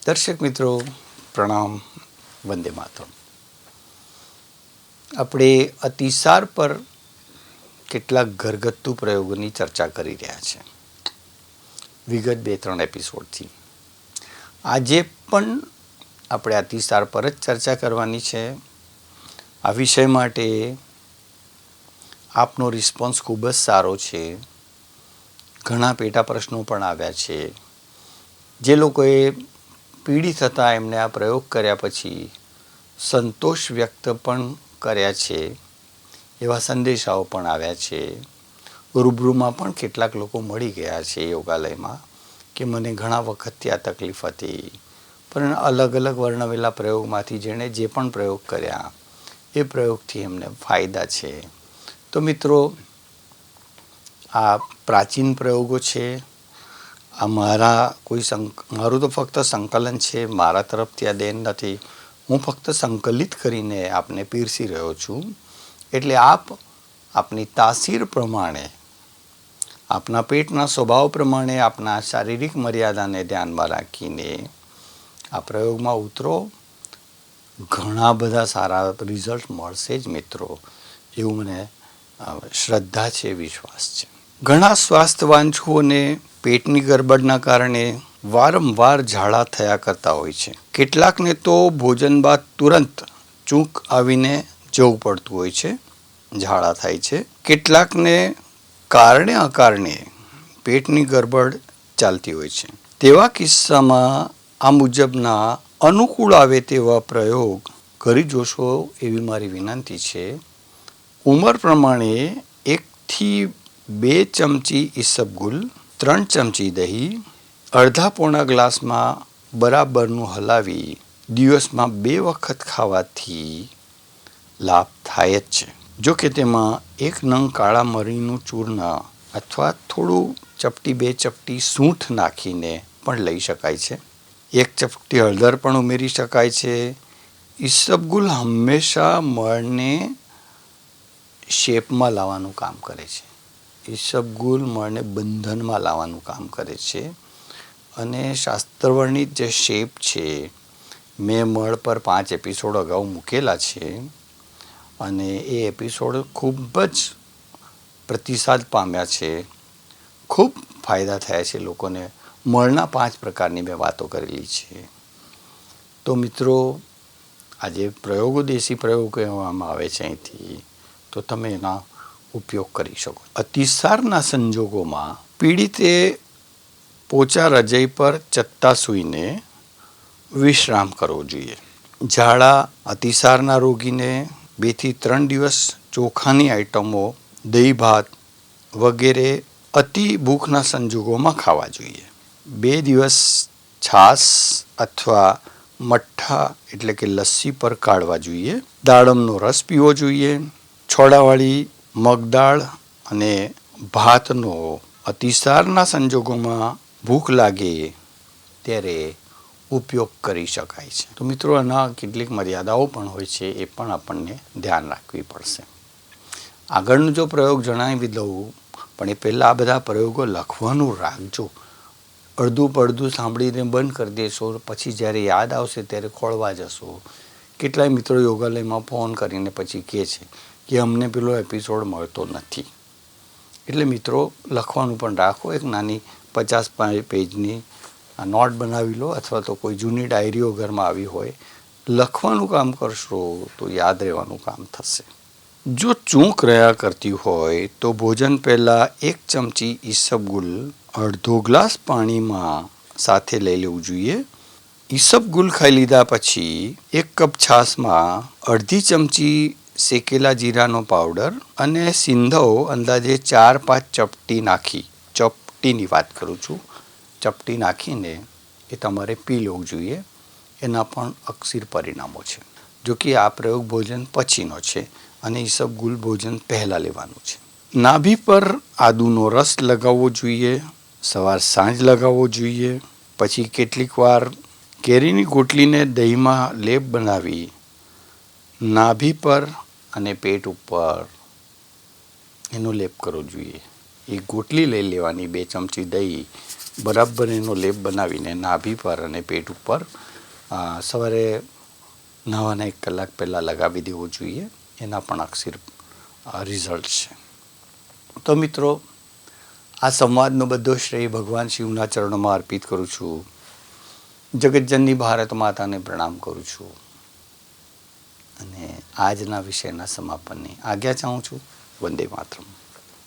દર્શક મિત્રો પ્રણામ, વંદે માતરમ. આપણે અતિસાર પર કેટલાક ઘરગથ્થુ પ્રયોગોની ચર્ચા કરી રહ્યા છે વિગત 2-3 એપિસોડથી. આજે પણ આપણે અતિસાર પર જ ચર્ચા કરવાની છે. આ વિષય માટે આપનો રિસ્પોન્સ ખૂબ જ સારો છે. ઘણા પેટા પ્રશ્નો પણ આવ્યા છે. જે લોકોએ પીડિત હતા એમને આ પ્રયોગ કર્યા પછી સંતોષ વ્યક્ત પણ કર્યા છે. એવા સંદેશાઓ પણ આવ્યા છે. રૂબરૂમાં પણ કેટલાક લોકો મળી ગયા છે યોગાલયમાં કે મને ઘણા વખતથી આ તકલીફ હતી, પણ અલગ અલગ વર્ણવેલા પ્રયોગમાંથી જેણે જે પણ પ્રયોગ કર્યા એ પ્રયોગથી એમને ફાયદા છે. તો મિત્રો, આ પ્રાચીન પ્રયોગો છે. આ મારું તો ફક્ત સંકલન છે, મારા તરફથી આ દેન નથી. હું ફક્ત સંકલિત કરીને આપને પીરસી રહ્યો છું. એટલે આપની તાસીર પ્રમાણે, આપના પેટના સ્વભાવ પ્રમાણે, આપના શારીરિક મર્યાદાને ધ્યાનમાં રાખીને આ પ્રયોગમાં ઉતરો. ઘણા બધા સારા રિઝલ્ટ મળશે જ મિત્રો, એવું મને શ્રદ્ધા છે, વિશ્વાસ છે. ઘણા સ્વાસ્થ્યવાંછુઓને પેટની ગરબડના કારણે વારંવાર ઝાડા થયા કરતા હોય છે. કેટલાકને તો ભોજન બાદ તુરંત ચૂંક આવીને જવું પડતું હોય છે, ઝાડા થાય છે. કેટલાકને કારણે અકારણે પેટની ગરબડ ચાલતી હોય છે. તેવા કિસ્સામાં આ મુજબના અનુકૂળ આવે તેવા પ્રયોગ કરી જોશો એવી મારી વિનંતી છે. ઉંમર પ્રમાણે 1 થી 2 ચમચી ઈસબગુલ, 3 ચમચી દહીં, અડધા-પોણા ગ્લાસમાં બરાબરનું હલાવી દિવસમાં 2 વખત ખાવાથી લાભ થાય જ છે. જો કે તેમાં 1 નંગ કાળા મરીનું ચૂર્ણ અથવા થોડું 1-2 ચપટી સૂંઠ નાખીને પણ લઈ શકાય છે. 1 ચપટી હળદર પણ ઉમેરી શકાય છે. ઈસબગુલ હંમેશા મળને શેપમાં લાવવાનું કામ કરે છે. ઈસબગુલ મળને બંધનમાં લાવવાનું કામ કરે છે. અને શાસ્ત્રવર્ણિત જે શેપ છે, મેં મળ પર 5 એપિસોડ અગાઉ મૂકેલા છે અને એ એપિસોડ ખૂબ જ પ્રતિસાદ પામ્યા છે. ખૂબ ફાયદા થયા છે લોકોને. મળના 5 પ્રકારની મેં વાતો કરેલી છે. તો મિત્રો, આજે પ્રયોગો દેશી પ્રયોગો કહેવામાં આવે છે અહીંથી, તો તમે એના ઉપયોગ કરી શકો. અતિસારના સંજોગોમાં પીડિતે પોચા રજઈ પર ચત્તા સૂઈને વિશ્રામ કરવો જોઈએ. ઝાડા અતિસારના રોગીને 2 થી 3 દિવસ ચોખાની આઇટમો, દહીં ભાત વગેરે અતિ ભૂખના સંજોગોમાં ખાવા જોઈએ. 2 દિવસ છાશ અથવા મઠ્ઠા એટલે કે લસ્સી પર કાઢવા જોઈએ. દાડમનો રસ પીવો જોઈએ. છોડાવાળી મગદાળ અને ભાતનો અતિસારના સંજોગોમાં ભૂખ લાગે ત્યારે ઉપયોગ કરી શકાય છે. તો મિત્રો, આના કેટલીક મર્યાદાઓ પણ હોય છે, એ પણ આપણને ધ્યાન રાખવી પડશે. આગળનો જો પ્રયોગ જણાવી દઉં, પણ એ પહેલાં આ બધા પ્રયોગો લખવાનું રાખજો. અડધું પડધું સાંભળીને બંધ કરી દેશો, પછી જ્યારે યાદ આવશે ત્યારે ખોળવા જશો. કેટલાય મિત્રો યોગાલયમાં ફોન કરીને પછી કહે છે કે અમને પેલો એપિસોડ મળતો નથી. એટલે મિત્રો, લખવાનું પણ રાખો. એક નાની 50 પેજની નોટ બનાવી લો, અથવા તો કોઈ જૂની ડાયરીઓ ઘરમાં આવી હોય, લખવાનું કામ કરશો તો યાદ રહેવાનું કામ થશે. જો ચૂંક રહ્યા કરતી હોય તો ભોજન પહેલાં 1 ચમચી ઈસબગુલ અડધો ગ્લાસ પાણીમાં સાથે લઈ લેવું જોઈએ. ઈસબગુલ ખાઈ લીધા પછી 1 કપ છાશમાં અડધી ચમચી શેકેલા જીરાનો પાવડર અને સિંધવ અંદાજે 4-5 ચપટી નાખી, ચપટીની વાત કરું છું, ચપટી નાખીને એ તમારે પી લેવું જોઈએ. એના પણ અક્ષીર પરિણામો છે. જો કે આ પ્રયોગ ભોજન પછીનો છે અને ઈસબગુલ ભોજન પહેલાં લેવાનું છે. નાભી પર આદુનો રસ લગાવવો જોઈએ. સવાર સાંજ લગાવવો જોઈએ. પછી કેટલીક વાર કેરીની ગોટલીને દહીંમાં લેપ બનાવી નાભી પર અને પેટ ઉપર એનો લેપ કરવો જોઈએ. એ ગોટલી લઈ લેવાની, 2 ચમચી દહીં બરાબર એનો લેપ બનાવીને નાભી પર અને પેટ ઉપર સવારે નહાવાના 1 કલાક પહેલાં લગાવી દેવો જોઈએ. એના પણ અક્ષર રિઝલ્ટ છે. તો મિત્રો, આ સંવાદનો બધો શ્રેય ભગવાન શિવના ચરણોમાં અર્પિત કરું છું. જગતજનની ભારત માતાને પ્રણામ કરું છું અને આજના વિષયના સમાપનની આજ્ઞા ચાહું છું. વંદે માતરમ.